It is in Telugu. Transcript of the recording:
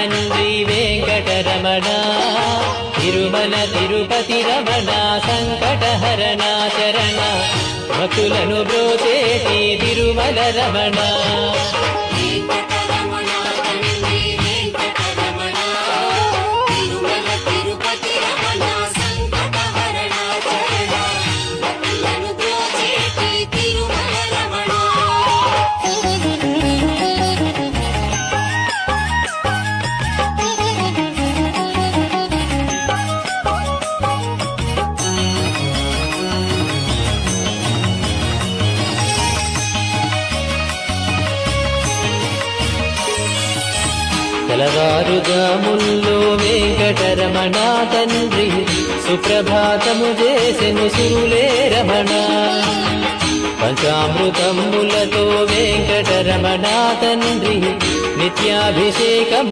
తండ్రి వెంకటరమణ తిరుమల తిరుపతి రమణ సంకటహరణ చరణ భక్తులను బ్రోచేటి తిరుమల రమణ తెల్లవారుజాముల్లో వెంకటరమణ తండ్రి సుప్రభాతము చేసెను సురులే రమణ పంచామృతములతో వెంకటరమణ తండ్రి నిత్యాభిషేకం